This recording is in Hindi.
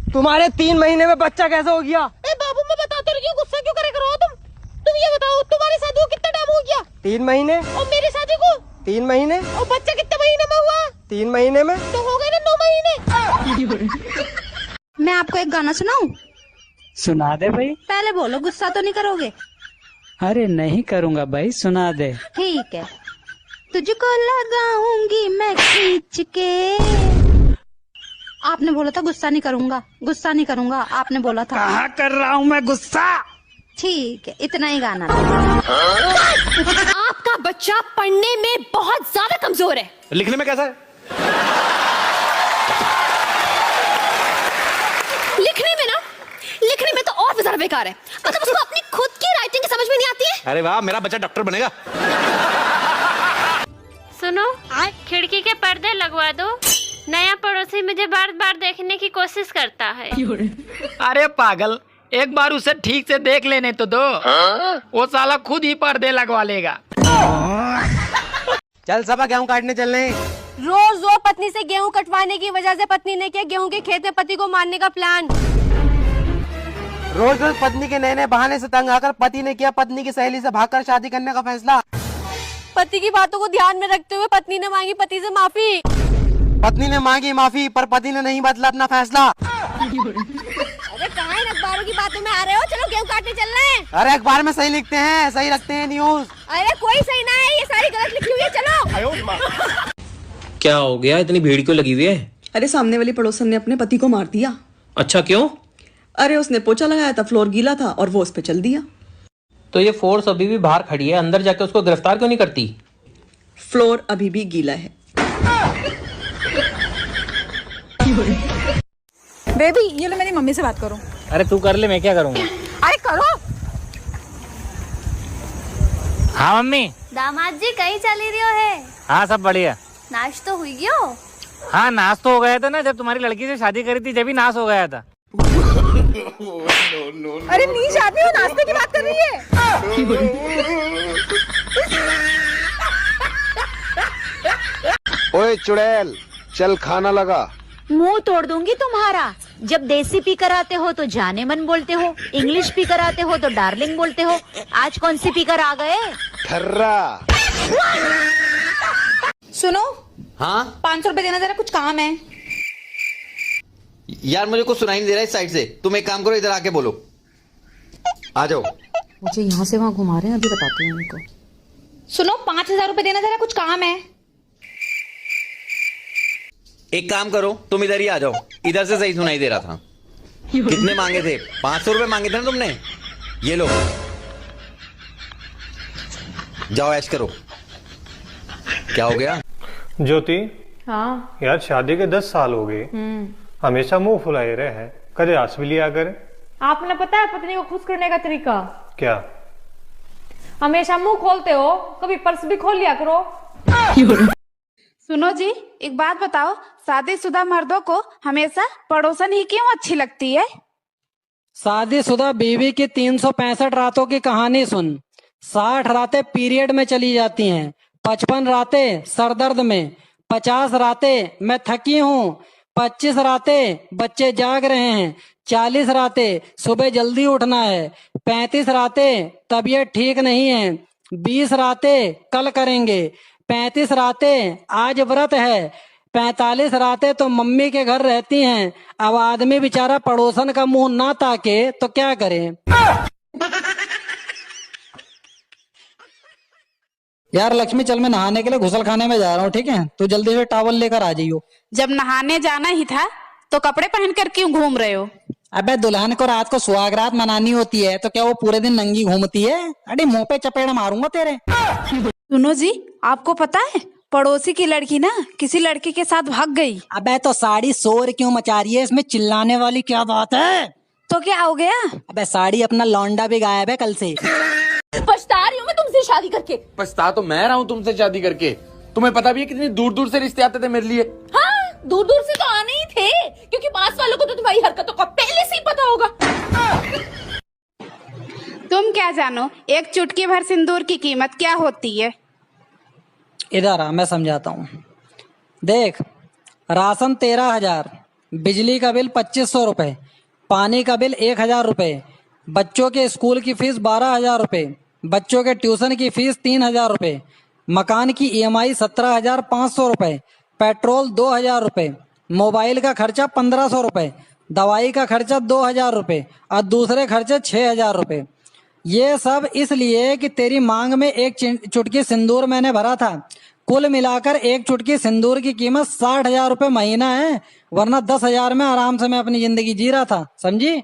तुम्हारे 3 महीने में बच्चा कैसे हो गया? ए बाबू मैं बताती रही हूँ, गुस्सा क्यों करे करो तुम ये बताओ तुम्हारी शादी को कितना टाइम हो गया? 3 महीने। और मेरी शादी को 3 महीने। और बच्चा कितने महीने में हुआ? 3 महीने में। तो हो गए ना 9 महीने। मैं आपको एक गाना सुनाऊं? सुना दे भाई। पहले बोलो, गुस्सा तो नहीं करोगे? अरे नहीं करूँगा भाई, सुना दे। ठीक है। तुझको लगाऊंगी मैं खींच के। आपने बोला था गुस्सा नहीं करूंगा, गुस्सा नहीं करूंगा, आपने बोला था। कहाँ कर रहा हूँ मैं गुस्सा? ठीक है, इतना ही गाना। आपका बच्चा पढ़ने में बहुत ज्यादा कमजोर है। लिखने में कैसा है? लिखने में तो और भी ज्यादा बेकार है। मतलब उसको अपनी खुद की राइटिंग समझ में नहीं आती है। अरे वाह, मेरा बच्चा डॉक्टर बनेगा। सुनो, खिड़की के पर्दे लगवा दो। नया पड़ोसी मुझे बार बार देखने की कोशिश करता है। अरे पागल, एक बार उसे ठीक से देख लेने तो दो। वो साला खुद ही पर्दे लगवा लेगा। चल सबा गेहूं काटने चलने। रोज पत्नी से गेहूं कटवाने की वजह से पत्नी ने किया गेहूं के खेत में पति को मारने का प्लान। रोज रोज पत्नी के नए नए बहाने से तंग आकर पति ने किया पत्नी की सहेली से भागकर शादी करने का फैसला। पति की बातों को ध्यान में रखते हुए पत्नी ने मांगी पति से माफी। पत्नी ने मांगी माफी पर पति ने नहीं बदला अपना फैसला। अरे कहाँ इन अखबारों की बातों में आ रहे हो? चलो गेहूं काटने चल रहे हैं। अरे अखबार में सही लिखते हैं, सही रखते हैं न्यूज। अरे कोई सही ना है, ये सारी गलत लिखी हुई है। चलो। क्या हो गया, इतनी भीड़ क्यों लगी हुई है? अरे सामने वाली पड़ोसन ने अपने पति को मार दिया। अच्छा, क्यों? अरे उसने पोछा लगाया था, फ्लोर गीला था और वो उस पे चल दिया। तो ये फोर्स अभी भी बाहर खड़ी है, अंदर जाके उसको गिरफ्तार क्यों नहीं करती? फ्लोर अभी भी गीला है। बेबी ये लो, मेरी मम्मी से बात करो। अरे तू कर ले, मैं क्या करूँगा? अरे करो। हाँ मम्मी। दामाद जी कहीं चली रही हो है? हाँ सब बढ़िया। नाश तो हुई गयो? हाँ नाश तो हो गया था ना, जब तुम्हारी लड़की से शादी करी थी जब ही नाश हो गया था। अरे नीच आदमी हो, नाश्ते की बात कर रही है। ओए चुड़ैल, चल खाना लगा। मुंह तोड़ दूंगी तुम्हारा। जब देसी पी कर आते हो तो जाने मन बोलते हो, इंग्लिश पी कर आते हो तो डार्लिंग बोलते हो। आज कौन सी पी कर आ गए? ठर्रा। सुनो। हाँ 500 रुपए देना, जरा कुछ काम है। यार मुझे कुछ सुनाई नहीं दे रहा है इस साइड से। तुम एक काम करो, इधर आके बोलो। आ जाओ। मुझे यहाँ से वहाँ घुमा रहे हैं, अभी बताती हूँ उनको। सुनो, 5000 रुपए देना, जरा कुछ काम है। एक काम करो, तुम इधर ही आ जाओ, इधर से सही सुनाई दे रहा था। कितने मांगे थे? 500 रुपए मांगे थे ना तुमने। ये लो, जाओ ऐश करो। क्या हो गया? ज्योति। हाँ यार शादी के 10 साल हो गए, हमेशा मुंह फुलाए रहे हैं, कदे आस भी लिया करे। आपने पता है पत्नी को खुश करने का तरीका? क्या? हमेशा मुंह खोलते हो, कभी पर्स भी खोल लिया करो। सुनो जी, एक बात बताओ, शादीशुदा मर्दों को हमेशा पड़ोसन ही क्यों अच्छी लगती है? शादीशुदा बीवी की 365 रातों की कहानी सुन। 60 रातें पीरियड में चली जाती हैं, 55 रातें सरदर्द में, 50 रातें मैं थकी हूँ, 25 रातें बच्चे जाग रहे हैं, 40 रातें सुबह जल्दी उठना है, 35 रातें तबीयत ठीक नहीं है, 20 रातें कल करेंगे, 35 रातें आज व्रत है, 45 रातें तो मम्मी के घर रहती हैं। अब आदमी बेचारा पड़ोसन का मुंह ना ताके तो क्या करे? यार लक्ष्मी, चल मैं नहाने के लिए घुसल खाने में जा रहा हूँ, ठीक है? तू जल्दी से टॉवल लेकर आ जाइयो। जब नहाने जाना ही था तो कपड़े पहनकर क्यों घूम रहे हो? अबे दुल्हन को रात को सुहागरात मनानी होती है, तो क्या वो पूरे दिन नंगी घूमती है? अरे मुंह पे चपेड़ मारूंगा तेरे। सुनो जी, आपको पता है पड़ोसी की लड़की ना किसी लड़के के साथ भाग गई। अबे तो साड़ी शोर क्यों मचा रही है? इसमें चिल्लाने वाली क्या बात है? तो क्या हो गया? अबे साड़ी अपना लौंडा भी गायब है कल से। पछता रही हूँ मैं तुमसे शादी करके। पछता तो मैं रहा हूँ तुमसे शादी करके। तुम्हें पता भी है कितनी दूर दूर से रिश्ते आते थे मेरे लिए। हाँ, दूर दूर से तो आने ही थे, क्योंकि पास वालों को तो तुम्हारी हरकतों का पहले से ही पता होगा। तुम क्या जानो एक चुटकी भर सिंदूर की कीमत क्या होती है? इधर आ, मैं समझाता हूँ। देख, राशन 13,000, बिजली का बिल 2500 रुपए, पानी का बिल 1000 रुपए, बच्चों के स्कूल की फीस 12,000 रुपए, बच्चों के ट्यूशन की फीस 3,000 रुपए, मकान की EMI 17,500 रुपए, पेट्रोल 2,000 रुपए, मोबाइल का खर्चा 1,500 रुपए, दवाई का खर्चा 2,000 रुपए और दूसरे खर्चे 6,000 रुपए। ये सब इसलिए कि तेरी मांग में एक चुटकी सिंदूर मैंने भरा था। कुल मिलाकर एक चुटकी सिंदूर की कीमत 60,000 रुपए महीना है, वरना 10,000 में आराम से मैं अपनी जिंदगी जी रहा था, समझी?